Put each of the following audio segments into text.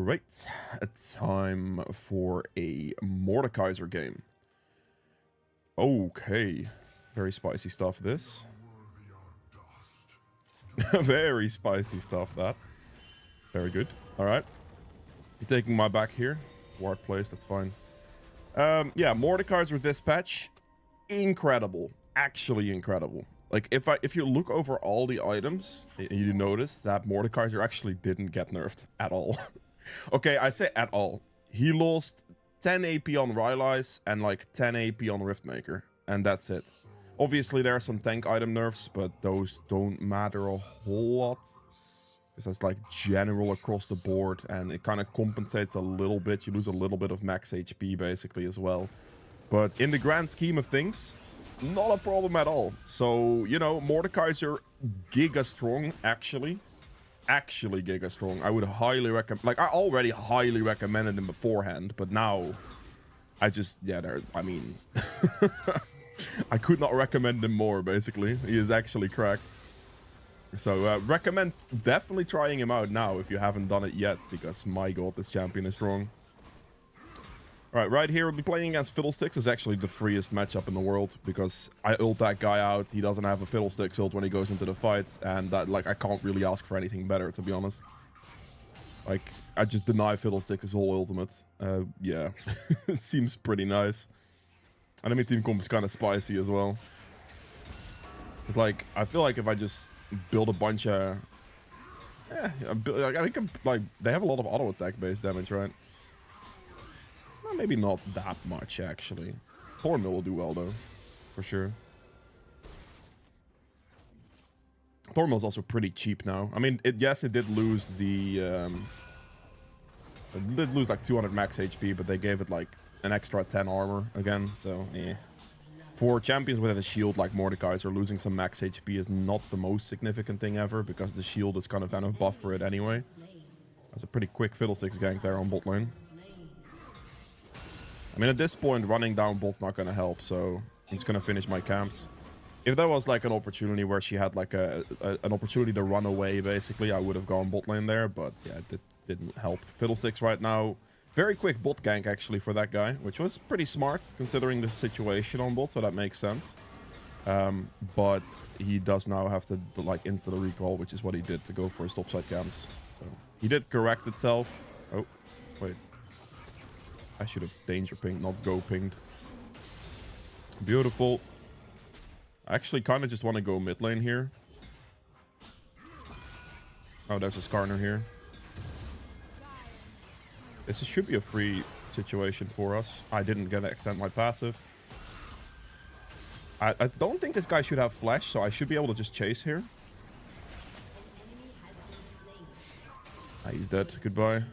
Alright, it's time for a Mordekaiser game. Okay, very spicy stuff this. Very spicy stuff that. Very good. Alright. You're taking my back here. Ward place, that's fine. Yeah, Mordekaiser dispatch. Incredible. Actually incredible. Like, if you look over all the items, you notice that Mordekaiser actually didn't get nerfed at all. Okay, I say at all. He lost 10 AP on Rylai's and like 10 AP on Riftmaker, and that's it. Obviously, there are some tank item nerfs, but those don't matter a whole lot. Because that's like general across the board, and it kind of compensates a little bit. You lose a little bit of max HP, basically, as well. But in the grand scheme of things, not a problem at all. So, you know, Mordekaiser giga strong, actually. Actually giga strong. I would highly recommend, like, I already highly recommended him beforehand, but now I just, yeah, I mean, I could not recommend him more, basically. He is actually cracked. So, recommend definitely trying him out now if you haven't done it yet, because my god, this champion is strong. Alright, right here we'll be playing against Fiddlesticks. It's actually the freest matchup in the world, because I ult that guy out, he doesn't have a Fiddlesticks ult when he goes into the fight, and that, like, I can't really ask for anything better, to be honest. Like, I just deny Fiddlesticks his whole ultimate. Yeah, it seems pretty nice. Enemy team comp is kind of spicy as well. It's like, I feel like if I just build a bunch of... I think, like, they have a lot of auto attack based damage, right? Well, maybe not that much, actually. Thornmill will do well, though. For sure. Thornmill's also pretty cheap now. I mean, yes, it did lose the... it did lose like 200 max HP, but they gave it like an extra 10 armor again, so yeah. For champions with a shield like Mordekaiser, losing some max HP is not the most significant thing ever, because the shield is kind of buff for it anyway. That's a pretty quick Fiddlesticks gank there on bot lane. I mean, at this point, running down bot's not going to help, so I'm just going to finish my camps. If there was like an opportunity where she had like an opportunity to run away, basically, I would have gone bot lane there, but yeah, it didn't help. Fiddlesticks right now, very quick bot gank actually for that guy, which was pretty smart considering the situation on bot, so that makes sense. But he does now have to like insta the recall, which is what he did to go for his topside camps. So he did correct itself. Oh, wait. I should have danger pinged, not go pinged. Beautiful. I actually kind of just want to go mid lane here. Oh, there's a Skarner here. This should be a free situation for us. I didn't get to extend my passive. I don't think this guy should have flash, so I should be able to just chase here. Ah, he's dead. Goodbye.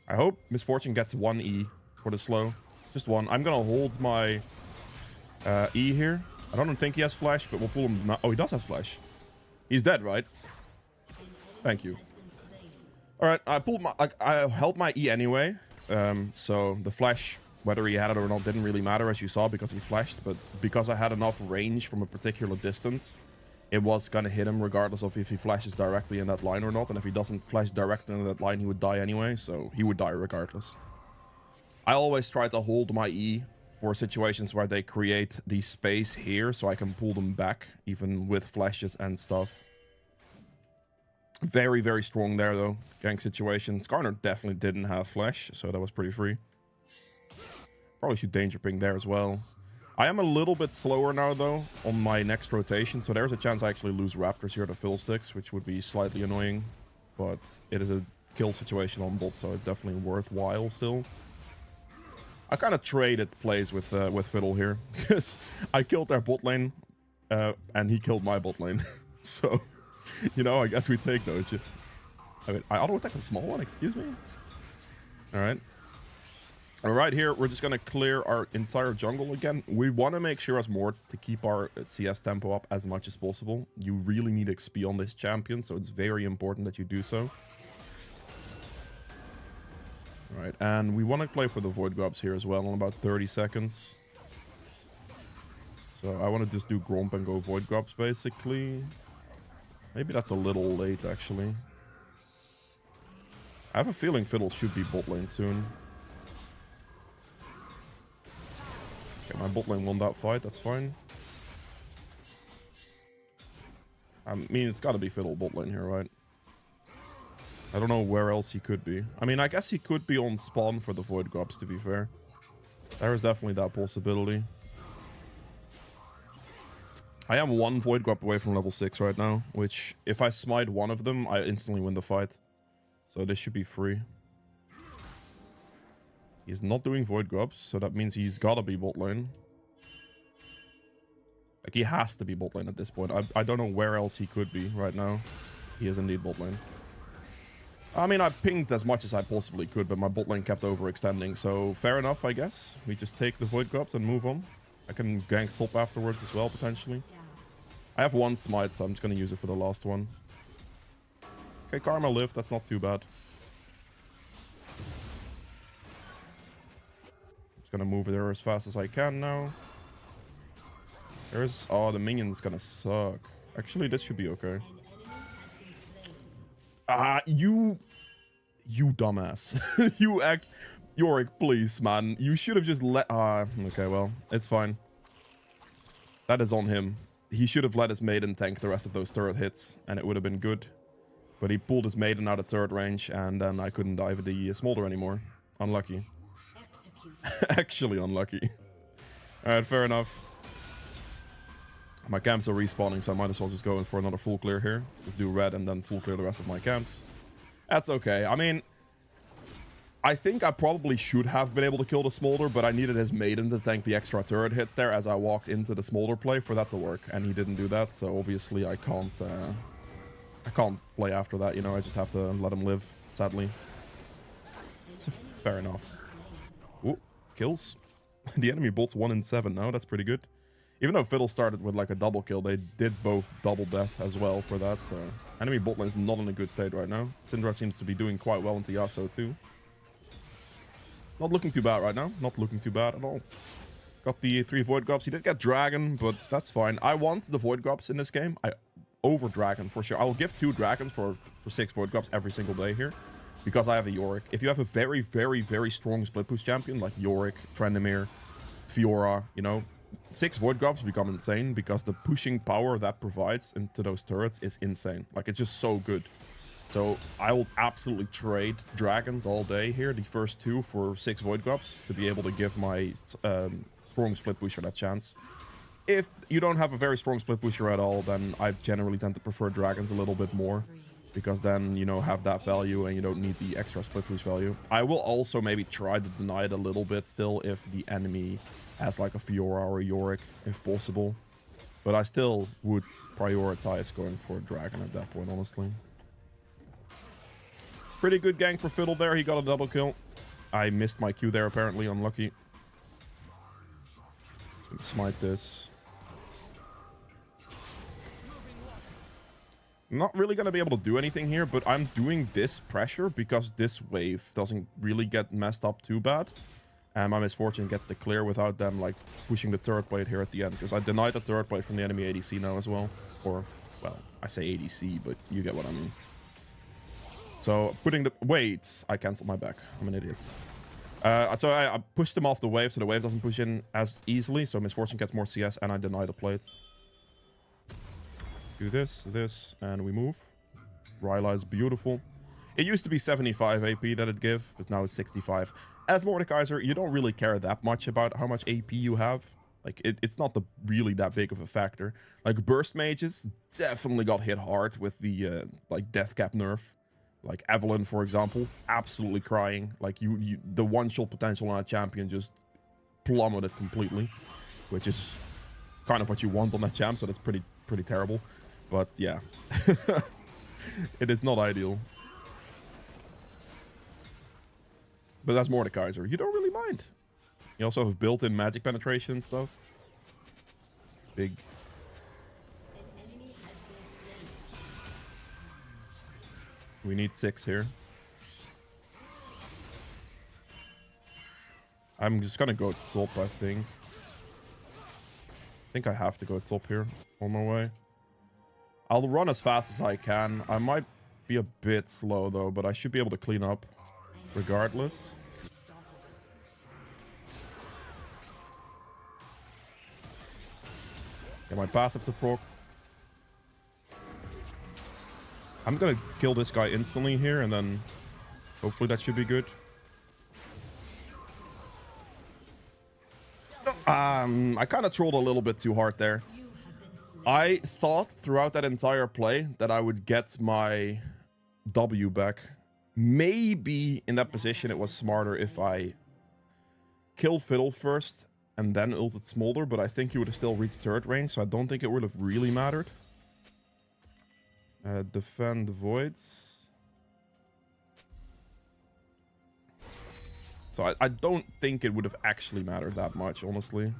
I hope Misfortune gets 1 E for the slow. Just one. I'm gonna hold my E here. I don't think he has flash, but we'll pull him now. Oh, he does have flash. He's dead, right? Thank you. Alright, I held my E anyway. So the flash, whether he had it or not, didn't really matter, as you saw, because he flashed. But because I had enough range from a particular distance, it was gonna hit him regardless of if he flashes directly in that line or not. And if he doesn't flash directly in that line, he would die anyway. So he would die regardless. I always try to hold my E for situations where they create the space here, so I can pull them back, even with flashes and stuff. Very, very strong there, though. Gank situation. Skarner definitely didn't have flash, so that was pretty free. Probably should danger ping there as well. I am a little bit slower now, though, on my next rotation, so there's a chance I actually lose Raptors here to Fiddlesticks, which would be slightly annoying. But it is a kill situation on bot, so it's definitely worthwhile still. I kind of traded plays with Fiddle here, because I killed their bot lane, and he killed my bot lane. So, you know, I guess we take those. I mean, I auto-attack a small one, excuse me? Alright. Alright, here, we're just gonna clear our entire jungle again. We want to make sure as Mord to keep our CS tempo up as much as possible. You really need XP on this champion, so it's very important that you do so. Alright, and we want to play for the Void Grubs here as well in about 30 seconds. So I want to just do Gromp and go Void Grubs, basically. Maybe that's a little late, actually. I have a feeling Fiddle should be bot lane soon. Okay, my bot lane won that fight, that's fine. I mean, it's gotta be Fiddle bot lane here, right? I don't know where else he could be. I mean, I guess he could be on spawn for the Void Grubs, to be fair. There is definitely that possibility. I am one Void Grub away from level 6 right now, which, if I smite one of them, I instantly win the fight. So this should be free. He's not doing Void Grubs, so that means he's gotta be bot lane. Like, he has to be bot lane at this point. I don't know where else he could be right now. He is indeed bot lane. I mean, I pinged as much as I possibly could, but my bot lane kept overextending, so fair enough, I guess. We just take the Void Grubs and move on. I can gank top afterwards as well, potentially. I have one smite, so I'm just going to use it for the last one. Okay, Karma lived. That's not too bad. I'm just going to move there as fast as I can now. There's... Oh, the minion's going to suck. Actually, this should be okay. You dumbass. Yorick, please, man. You should have just let... okay, well, it's fine. That is on him. He should have let his maiden tank the rest of those turret hits, and it would have been good. But he pulled his maiden out of turret range, and then I couldn't dive the smolder anymore. Unlucky. Actually unlucky. Alright, fair enough. My camps are respawning, so I might as well just go in for another full clear here. Just do red and then full clear the rest of my camps. That's okay. I mean, I think I probably should have been able to kill the smolder, but I needed his maiden to tank the extra turret hits there as I walked into the smolder play for that to work, and he didn't do that, so obviously I can't play after that, you know. I just have to let him live, sadly. So, fair enough. Ooh, kills. The enemy bolt's 1 in 7 now. That's pretty good. Even though Fiddle started with like a double kill, they did both double death as well for that, so... Enemy bot lane's not in a good state right now. Syndra seems to be doing quite well into Yasuo too. Not looking too bad right now. Not looking too bad at all. Got the 3 Void Grubs. He did get Dragon, but that's fine. I want the Void Grubs in this game. I over Dragon for sure. I'll give 2 Dragons for 6 Void Grubs every single day here. Because I have a Yorick. If you have a very, very, very strong split push champion like Yorick, Trendemir, Fiora, you know, 6 Void Grubs become insane because the pushing power that provides into those turrets is insane. Like, it's just so good. So I will absolutely trade Dragons all day here, the first 2 for 6 Void Grubs, to be able to give my strong split pusher that chance. If you don't have a very strong split pusher at all, then I generally tend to prefer Dragons a little bit more. Because then, you know, have that value and you don't need the extra split push value. I will also maybe try to deny it a little bit still if the enemy has like a Fiora or a Yorick, if possible. But I still would prioritize going for a Dragon at that point, honestly. Pretty good gank for Fiddle there. He got a double kill. I missed my Q there, apparently. Unlucky. Just gonna smite this. I'm not really going to be able to do anything here, but I'm doing this pressure because this wave doesn't really get messed up too bad. And my Misfortune gets the clear without them, like, pushing the turret blade here at the end. Because I denied the turret blade from the enemy ADC now as well. Or, well, I say ADC, but you get what I mean. So, putting the... Wait, I cancelled my back. I'm an idiot. So I pushed him off the wave, so the wave doesn't push in as easily. So Misfortune gets more CS, and I deny the plate. Do this, and we move. Ryla is beautiful. It used to be 75 AP that it'd give, but now it's 65. As Mordekaiser, you don't really care that much about how much AP you have. Like, it's not really that big of a factor. Like, burst mages definitely got hit hard with the, like, death cap nerf. Like, Evelyn, for example, absolutely crying. Like, the one-shot potential on a champion just plummeted completely. Which is kind of what you want on that champ, so that's pretty terrible. But yeah, it is not ideal. But that's Mordekaiser. You don't really mind. You also have built-in magic penetration and stuff. Big. We need 6 here. I'm just gonna go top, I think. I think I have to go top here on my way. I'll run as fast as I can. I might be a bit slow though, but I should be able to clean up. regardless. Get my passive to proc. I'm gonna kill this guy instantly here, and then hopefully that should be good. I kind of trolled a little bit too hard there. I thought throughout that entire play that I would get my W back. Maybe in that position it was smarter if I killed Fiddle first and then ulted Smolder, but I think he would have still reached third range, so I don't think it would have really mattered. Defend the voids. So I don't think it would have actually mattered that much, honestly.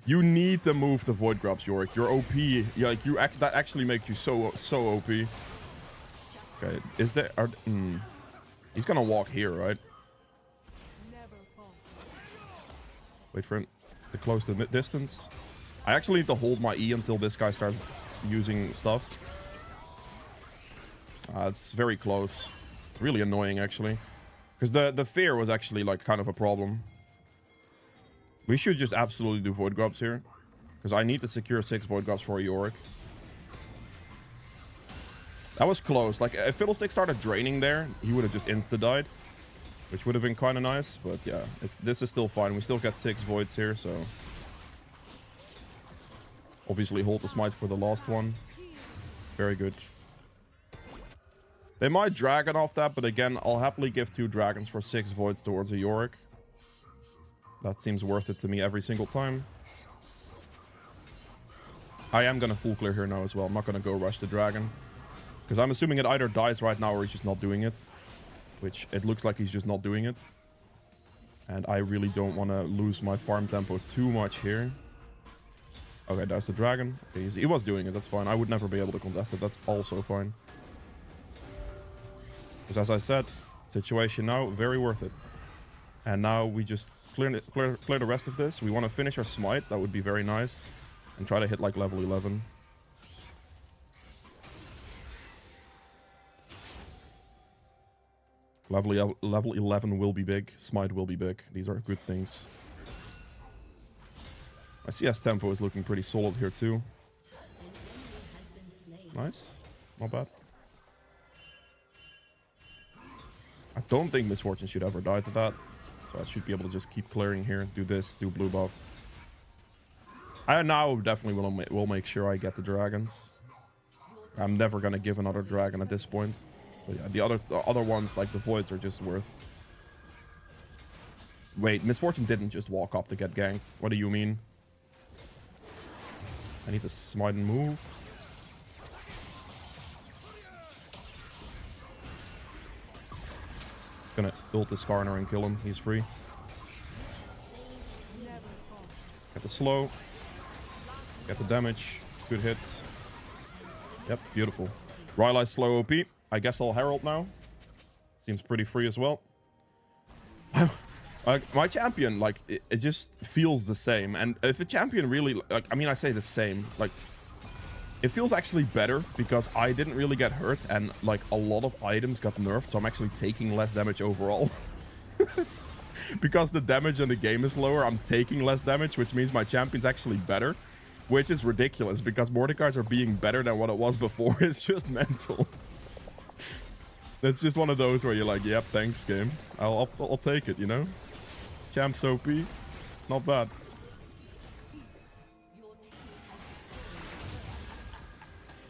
You need to move the void grubs, Yorick. You're OP. Yeah, like that actually makes you so OP. Okay, is there? He's gonna walk here, right? Wait for him to close the distance. I actually need to hold my E until this guy starts using stuff. It's very close. It's really annoying, actually, because the fear was actually like kind of a problem. We should just absolutely do void grubs here, because I need to secure 6 void grubs for Yorick. That was close. Like, if Fiddlestick started draining there, he would have just insta-died, which would have been kind of nice. But yeah, this is still fine. We still got 6 voids here, so obviously hold the smite for the last one. Very good. They might dragon off that, but again, I'll happily give 2 dragons for 6 voids towards a Yorick. That seems worth it to me every single time. I am going to full clear here now as well. I'm not going to go rush the dragon, because I'm assuming it either dies right now or he's just not doing it. Which it looks like he's just not doing it. And I really don't want to lose my farm tempo too much here. Okay, that's the dragon. Okay, he was doing it. That's fine. I would never be able to contest it. That's also fine. Because as I said, situation now, very worth it. And now we just clear the rest of this. We want to finish our smite. That would be very nice. And try to hit like level 11. Level 11 will be big. Smite will be big. These are good things. My CS tempo is looking pretty solid here too. Nice. Not bad. I don't think Misfortune should ever die to that. So I should be able to just keep clearing here. Do this. Do blue buff. I now definitely will make sure I get the dragons. I'm never going to give another dragon at this point. But yeah, the other ones, like the voids, are just worth. Wait, Misfortune didn't just walk up to get ganked. What do you mean? I need to smite and move. Gonna ult this Skarner and kill him. He's free. Get the slow. Get the damage. Good hits. Yep, beautiful. Rylai's slow OP. I guess I'll Herald now. Seems pretty free as well. My champion, like, it just feels the same. And if a champion really, like, I mean, I say the same, like, it feels actually better because I didn't really get hurt and, like, a lot of items got nerfed, so I'm actually taking less damage overall. Because the damage in the game is lower, I'm taking less damage, which means my champion's actually better, which is ridiculous because Mordekaiser being better than what it was before is just mental. That's just one of those where you're like, yep, thanks, game. I'll take it, you know? Champ's OP. Not bad.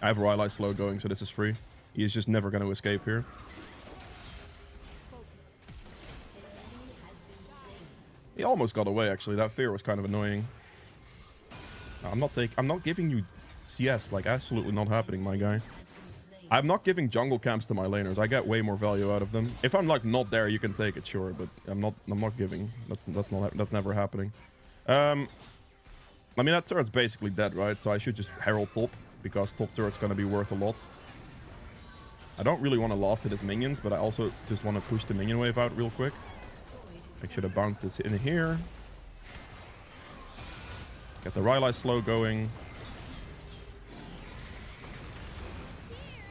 I have Rylai slow going, so this is free. He is just never going to escape here. He almost got away, actually. That fear was kind of annoying. I'm not giving you CS. Like, absolutely not happening, my guy. I'm not giving jungle camps to my laners. I get way more value out of them. If I'm like not there, you can take it, sure, but I'm not giving. That's never happening. I mean, that turret's basically dead, right? So I should just Herald top because top turret's gonna be worth a lot. I don't really want to last hit his minions, but I also just want to push the minion wave out real quick. I should have bounced this in here. Get the Rylai slow going.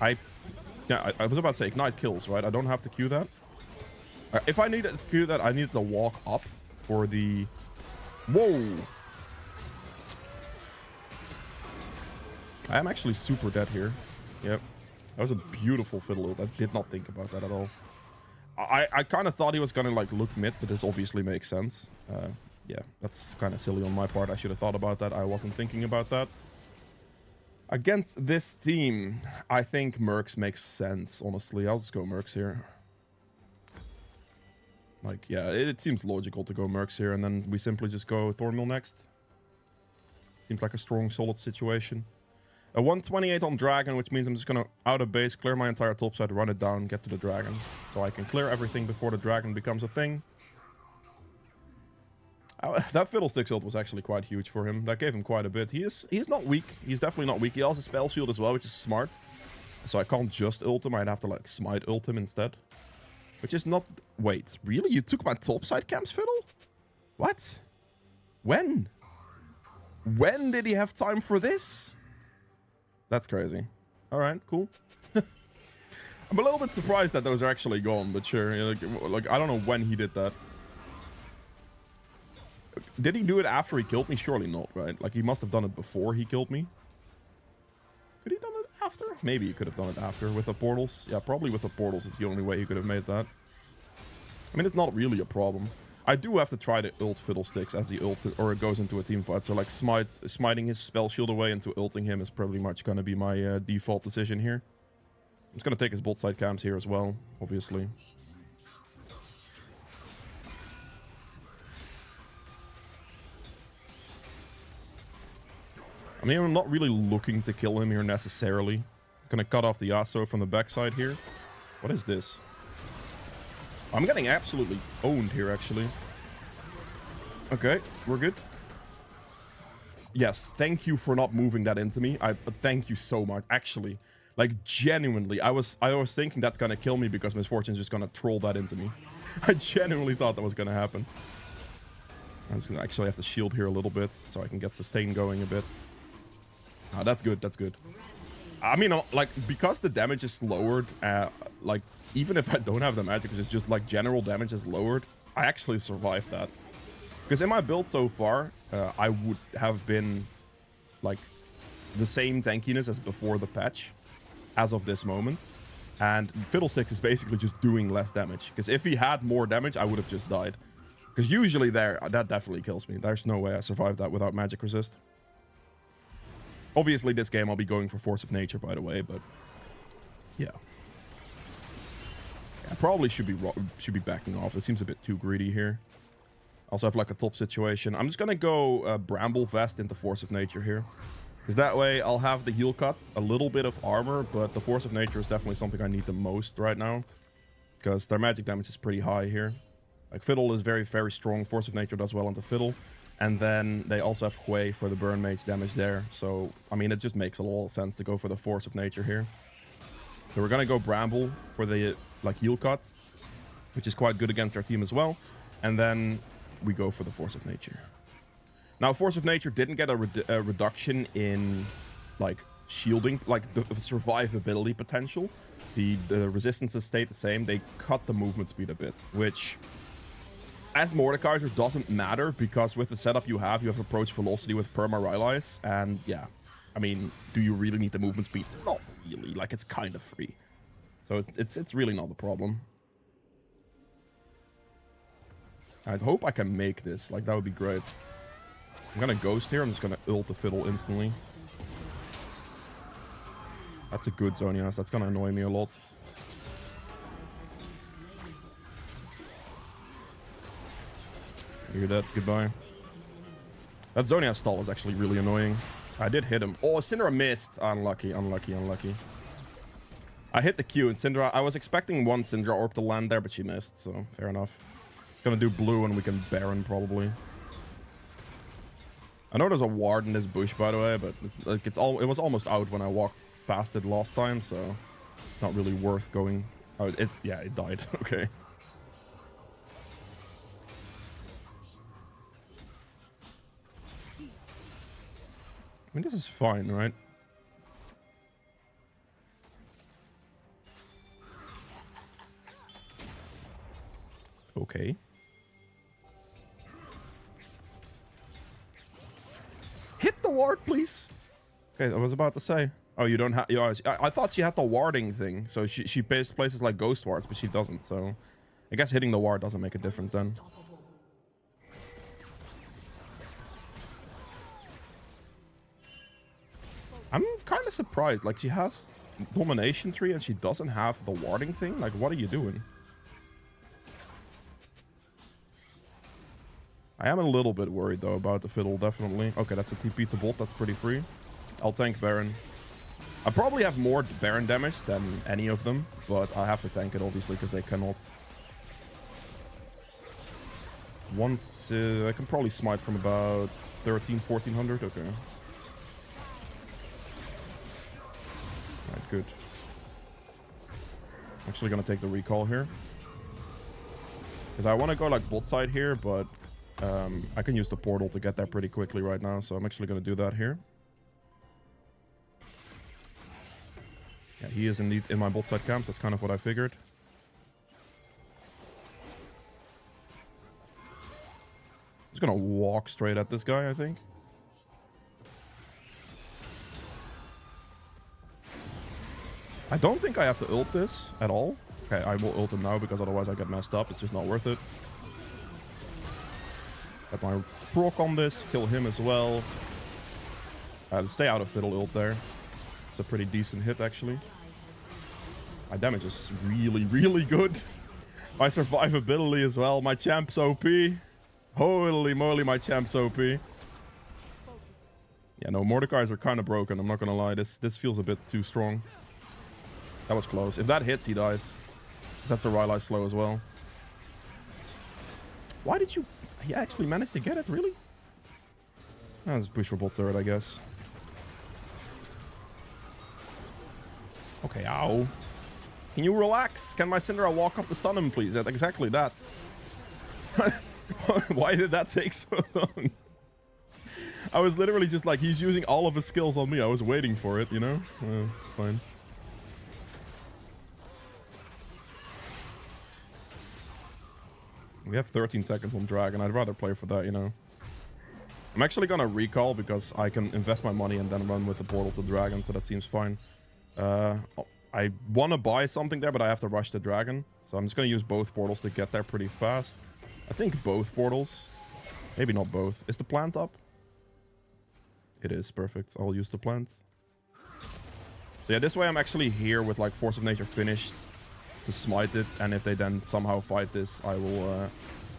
I was about to say ignite kills, right? I don't have to queue that. If I needed to queue that, I needed to walk up for the... Whoa! I am actually super dead here. Yep. That was a beautiful fiddle ult. I did not think about that at all. I kind of thought he was gonna like look mid, but this obviously makes sense. Yeah, that's kind of silly on my part. I should have thought about that. I wasn't thinking about that. Against this team, I think Mercs makes sense, honestly. I'll just go Mercs here. Like, yeah, it seems logical to go Mercs here, and then we simply just go Thornmill next. Seems like a strong, solid situation. A 128 on Dragon, which means I'm just gonna out of base, clear my entire top side, run it down, get to the Dragon. So I can clear everything before the Dragon becomes a thing. That Fiddlesticks ult was actually quite huge for him. That gave him quite a bit. He's not weak. He's definitely not weak. He also spell shield as well, which is smart. So I can't just ult him. I'd have to like smite ult him instead. Which is not... Wait, really? You took my topside camps, Fiddle? What? When? When did he have time for this? That's crazy. Alright, cool. I'm a little bit surprised that those are actually gone, but sure. Like I don't know when he did that. Did he do it after he killed me? Surely not, right? Like, he must have done it before he killed me. Could he done it after? Maybe he could have done it after with the portals. Yeah, probably with the portals. It's the only way he could have made that. I mean, it's not really a problem. I do have to try to ult Fiddlesticks as he ults it, or it goes into a team fight. So, like, smiting his spell shield away into ulting him is probably much going to be my default decision here. I'm just going to take his bot side camps here as well, obviously. I mean, I'm not really looking to kill him here necessarily. I'm gonna cut off the Yasuo from the backside here. What is this? I'm getting absolutely owned here, actually. Okay, we're good. Yes, thank you for not moving that into me. Thank you so much. Actually, like, genuinely, I was thinking that's gonna kill me because Misfortune's just gonna troll that into me. I genuinely thought that was gonna happen. I'm just gonna actually have to shield here a little bit so I can get sustain going a bit. Ah, that's good, that's good. I mean, like, because the damage is lowered, like, even if I don't have the magic, because it's just, like, general damage is lowered, I actually survived that. Because in my build so far, I would have been, like, the same tankiness as before the patch, as of this moment. And Fiddlesticks is basically just doing less damage. Because if he had more damage, I would have just died. Because usually that definitely kills me. There's no way I survived that without magic resist. Obviously, this game I'll be going for Force of Nature, by the way, but yeah. I probably should be backing off. It seems a bit too greedy here. Also have like a top situation. I'm just gonna go Bramble Vest into Force of Nature here. Because that way I'll have the heal cut, a little bit of armor, but the Force of Nature is definitely something I need the most right now. Because their magic damage is pretty high here. Like, Fiddle is very, very strong. Force of Nature does well into Fiddle. And then they also have Hui for the burn mage damage there. So, I mean, it just makes a lot of sense to go for the Force of Nature here. So we're gonna go Bramble for the, like, heal cut, which is quite good against our team as well. And then we go for the Force of Nature. Now, Force of Nature didn't get a reduction in, like, shielding, like, the survivability potential. The resistances stayed the same. They cut the movement speed a bit, which... as Mordekaiser doesn't matter, because with the setup you have approach velocity with perma Rylais, and yeah, I mean, do you really need the movement speed? Not really, like, it's kind of free. So it's really not the problem. I hope I can make this, like, that would be great. I'm gonna Ghost here, I'm just gonna ult the Fiddle instantly. That's a good Zonias, that's gonna annoy me a lot. You're dead. Goodbye. That Zonias stall is actually really annoying. I did hit him. Oh, Syndra missed. Unlucky, unlucky, unlucky. I hit the Q, and Syndra... I was expecting one Syndra orb to land there, but she missed, so fair enough. Gonna do blue, and we can Baron, probably. I know there's a ward in this bush, by the way, but it's like it was almost out when I walked past it last time, so... not really worth going... oh, yeah, it died. Okay. mean, this is fine, right? Okay. Hit the ward, please. Okay, I was about to say. Oh, you don't have... I thought she had the warding thing. So she places like ghost wards, but she doesn't. So I guess hitting the ward doesn't make a difference then. I'm kind of surprised. Like, she has domination tree and she doesn't have the warding thing. Like, what are you doing? I am a little bit worried, though, about the fiddle, definitely. Okay, that's a TP to Bolt. That's pretty free. I'll tank Baron. I probably have more Baron damage than any of them, but I have to tank it, obviously, because they cannot. Once... I can probably smite from about 1400. Okay. Alright, good. I'm actually gonna take the recall here. Because I want to go, like, bot side here, but... I can use the portal to get there pretty quickly right now, so I'm actually going to do that here. Yeah, he is indeed in my bot side camps. That's kind of what I figured. Just going to walk straight at this guy, I think. I don't think I have to ult this at all. Okay, I will ult him now because otherwise I get messed up. It's just not worth it. Get my proc on this, kill him as well. Stay out of fiddle ult there. It's a pretty decent hit, actually. My damage is really, really good. My survivability as well. My champ's OP. Holy moly, my champ's OP. Yeah, no, Mordekaiser are kind of broken. I'm not gonna lie. This feels a bit too strong. That was close. If that hits, he dies. That's a Rylai slow as well. Why did you... He actually managed to get it, really? Let's push for bot turret, I guess. Okay, ow. Can you relax? Can my Syndra walk up to stun him, please? That's exactly that. Why did that take so long? I was literally just like, he's using all of his skills on me. I was waiting for it, you know? It's fine. We have 13 seconds on Dragon. I'd rather play for that, you know. I'm actually gonna recall because I can invest my money and then run with the portal to Dragon, so that seems fine. I want to buy something there, but I have to rush the Dragon. So I'm just gonna use both portals to get there pretty fast. I think both portals. Maybe not both. Is the plant up? It is. Perfect. I'll use the plant. So yeah, this way I'm actually here with like Force of Nature finished to smite it, and if they then somehow fight this, I will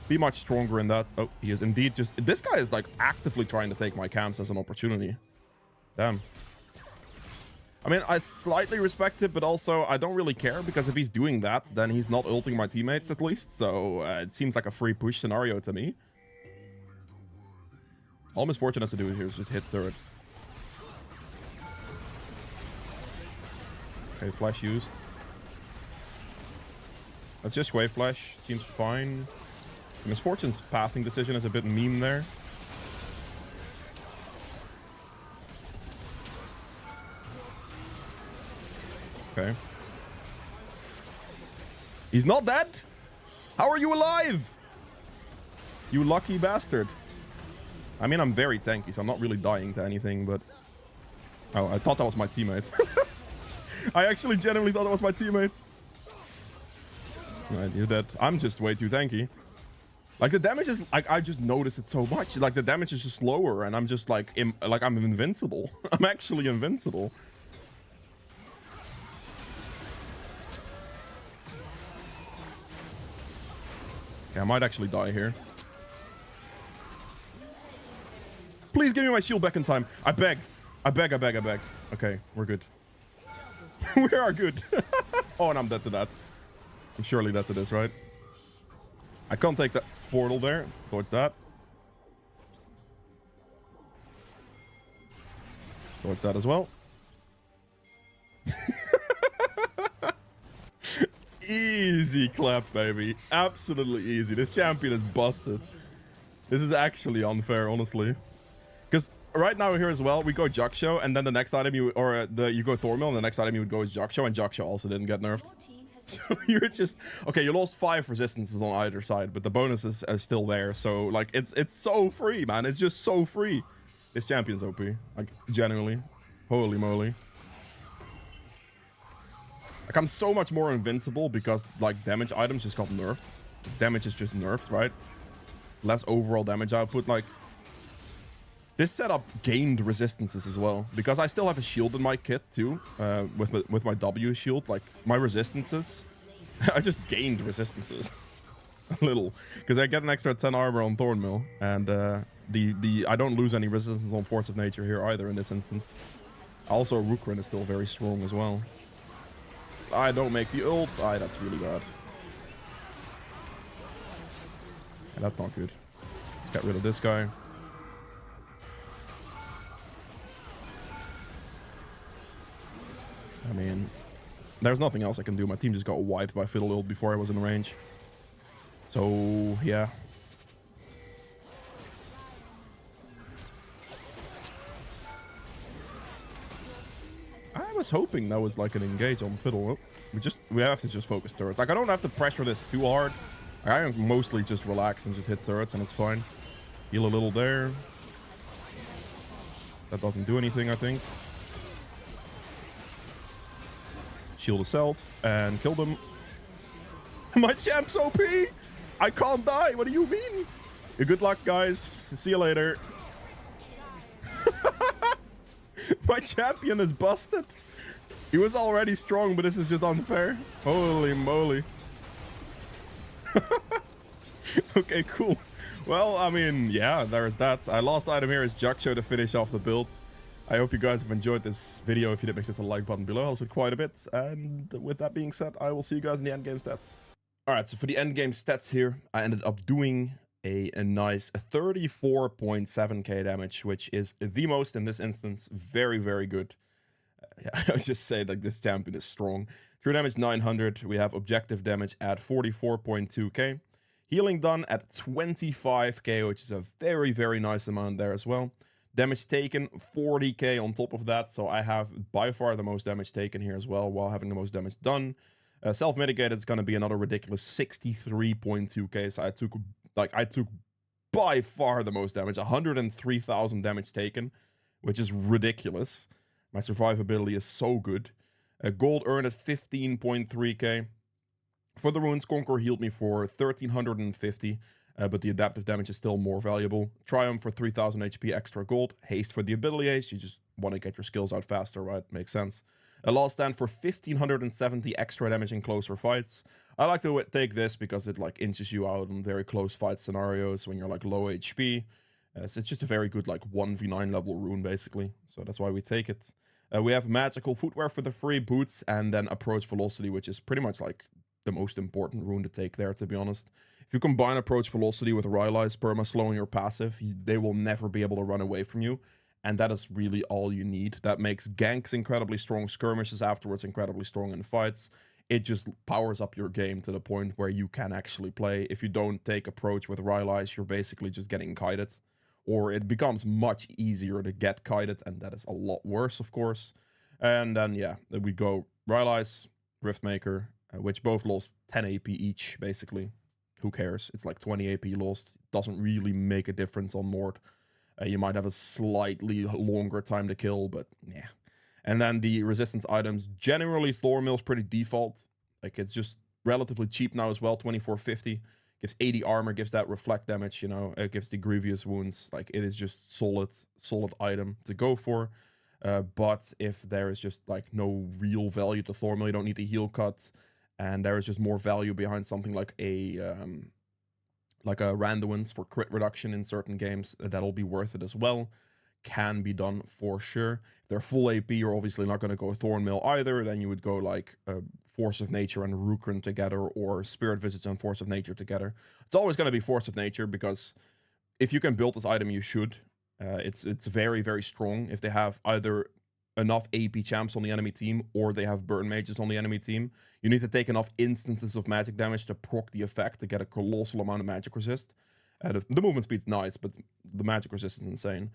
be much stronger in that. Oh, he is indeed just... This guy is like actively trying to take my camps as an opportunity. Damn. I mean, I slightly respect it, but also I don't really care, because if he's doing that, then he's not ulting my teammates at least, so it seems like a free push scenario to me. All Misfortune has to do here is just hit turret. Okay, flash used. Let's just wave flash. Seems fine. Misfortune's pathing decision is a bit meme there. Okay. He's not dead? How are you alive? You lucky bastard. I mean, I'm very tanky, so I'm not really dying to anything, but... Oh, I thought that was my teammate. I actually genuinely thought that was my teammate. I knew that. I'm just way too tanky. Like, the damage is... Like, I just noticed it so much. Like, the damage is just lower, and I'm just, like... I'm invincible. I'm actually invincible. Okay, I might actually die here. Please give me my shield back in time. I beg. I beg, I beg, I beg. Okay, we're good. We are good. Oh, and I'm dead to that. I'm surely dead to this, right? I can't take that portal there. Towards that. Towards that as well. Easy clap, baby. Absolutely easy. This champion is busted. This is actually unfair, honestly. Because right now here as well, we go Jaksho, and then the next item you you go Thornmill, and the next item you would go is Jaksho, and Jaksho also didn't get nerfed. So you're just okay. You lost 5 resistances on either side, but the bonuses are still there. So like it's so free, man. It's just so free. This champion's OP, like genuinely. Holy moly. Like I'm so much more invincible because like damage items just got nerfed. Damage is just nerfed, right? Less overall damage output. Like this setup gained resistances as well because I still have a shield in my kit too. With my W shield, like my resistances, I just gained resistances a little because I get an extra 10 armor on Thornmill, and I don't lose any resistance on Force of Nature here either in this instance. Also, Rukrin is still very strong as well. I don't make the ult. That's really bad. Yeah, that's not good. Let's get rid of this guy. I mean, there's nothing else I can do. My team just got wiped by Fiddle ult before I was in range. So, yeah. I was hoping that was like an engage on Fiddle. We have to just focus turrets. Like I don't have to pressure this too hard. I can mostly just relax and just hit turrets and it's fine. Heal a little there. That doesn't do anything, I think. Shield self and kill them. My champ's OP! I can't die. What do you mean? Good luck, guys. See you later. My champion is busted. He was already strong, but this is just unfair. Holy moly. Okay, cool. Well, I mean, yeah, there's that. Our last item here is Jaksho to finish off the build. I hope you guys have enjoyed this video. If you did, make sure to hit the like button below. Helps it quite a bit. And with that being said, I will see you guys in the endgame stats. Alright, so for the endgame stats here, I ended up doing a nice 34.7k damage, which is the most in this instance. Very, very good. Yeah, I would just say like this champion is strong. True damage 900. We have objective damage at 44.2k. Healing done at 25k, which is a very, very nice amount there as well. Damage taken 40k on top of that, so I have by far the most damage taken here as well, while having the most damage done. Self-mitigated is going to be another ridiculous 63.2k, so I took by far the most damage, 103,000 damage taken, which is ridiculous. My survivability is so good. Gold earned at 15.3k. For the runes, Conquer healed me for 1,350, but the adaptive damage is still more valuable. Triumph for 3,000 HP extra gold. Haste for the ability haste. You just want to get your skills out faster, right? Makes sense. A Last Stand for 1,570 extra damage in closer fights. I like to take this because it like inches you out in very close fight scenarios when you're like low HP. So it's just a very good like 1v9 level rune basically. So that's why we take it. We have magical footwear for the free boots, and then approach velocity, which is pretty much like the most important rune to take there, to be honest. If you combine approach velocity with Rylai's perma slowing your passive, they will never be able to run away from you. And that is really all you need. That makes ganks incredibly strong, skirmishes afterwards incredibly strong in fights. It just powers up your game to the point where you can actually play. If you don't take approach with Rylai's, you're basically just getting kited. Or it becomes much easier to get kited, and that is a lot worse, of course. And then, yeah, we go Rylai's, Riftmaker, which both lost 10 AP each, basically. Who cares? It's like 20 AP lost. Doesn't really make a difference on Mord. You might have a slightly longer time to kill, but yeah. And then the resistance items, generally Thornmill's pretty default. Like it's just relatively cheap now as well, 2450. Gives 80 armor, gives that reflect damage, you know, it gives the grievous wounds. Like it is just solid item to go for. But if there is just like no real value to Thornmill, you don't need the heal cut, and there is just more value behind something like a Randuin's for crit reduction in certain games, that'll be worth it as well. Can be done for sure. If they're full AP, you're obviously not going to go Thornmill either. Then you would go like Force of Nature and Rukrin together, or Spirit Visage and Force of Nature together. It's always going to be Force of Nature, because if you can build this item, you should. It's very, very strong. If they have either enough AP champs on the enemy team, or they have burn mages on the enemy team, you need to take enough instances of magic damage to proc the effect to get a colossal amount of magic resist. The movement speed's nice, but the magic resist is insane.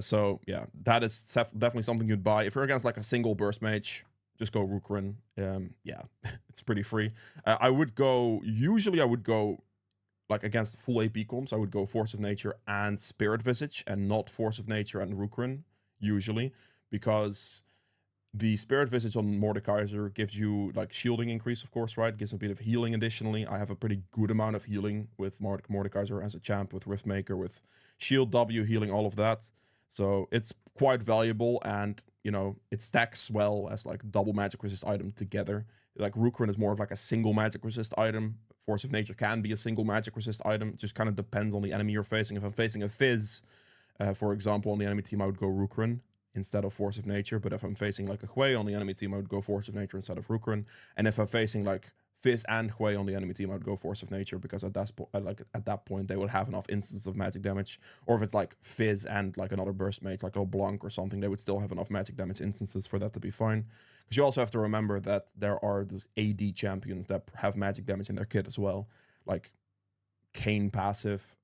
So yeah, that is definitely something you'd buy. If you're against like a single burst mage, just go Rukrin. Yeah, it's pretty free. I would go, usually I would go like against full AP comps, I would go Force of Nature and Spirit Visage and not Force of Nature and Rukrin, usually, because the Spirit Visage on Mordekaiser gives you like shielding increase, of course, right? Gives a bit of healing additionally. I have a pretty good amount of healing with Mordekaiser as a champ, with Riftmaker, with Shield W healing, all of that. So it's quite valuable, and you know, it stacks well as like double magic resist item together. Like Rukrin is more of like a single magic resist item. Force of Nature can be a single magic resist item. It just kind of depends on the enemy you're facing. If I'm facing a Fizz, for example, on the enemy team, I would go Rukrin instead of Force of Nature. But if I'm facing like a Hui on the enemy team, I would go Force of Nature instead of Rukrin. And if I'm facing like Fizz and Hui on the enemy team, I would go Force of Nature, because at that point they would have enough instances of magic damage. Or if it's like Fizz and like another burst mage, like a Blanc or something, they would still have enough magic damage instances for that to be fine. Because you also have to remember that there are those AD champions that have magic damage in their kit as well, like Kane passive,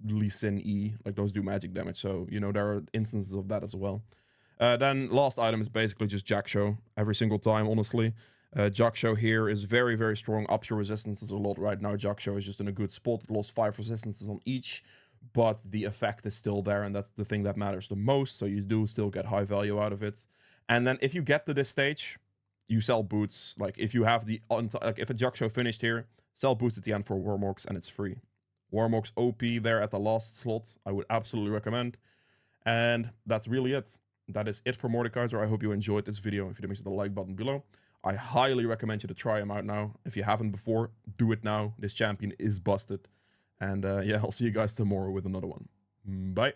Lee Sin E, like those do magic damage. So, you know, there are instances of that as well. Then last item is basically just Jack Show every single time, honestly. Jack Show here is very, very strong, ups your resistances a lot right now. Jack Show is just in a good spot. It lost 5 resistances on each, but the effect is still there, and that's the thing that matters the most. So you do still get high value out of it. And then if you get to this stage, you sell boots. Like if you have the, like if a Jack Show finished here, sell boots at the end for Warmorks, and it's free. Warmorks OP there at the last slot, I would absolutely recommend. And that's really it. That is it for Mordekaiser. I hope you enjoyed this video. If you didn't, make sure to the like button below. I highly recommend you to try him out now. If you haven't before, do it now. This champion is busted. And yeah, I'll see you guys tomorrow with another one. Bye.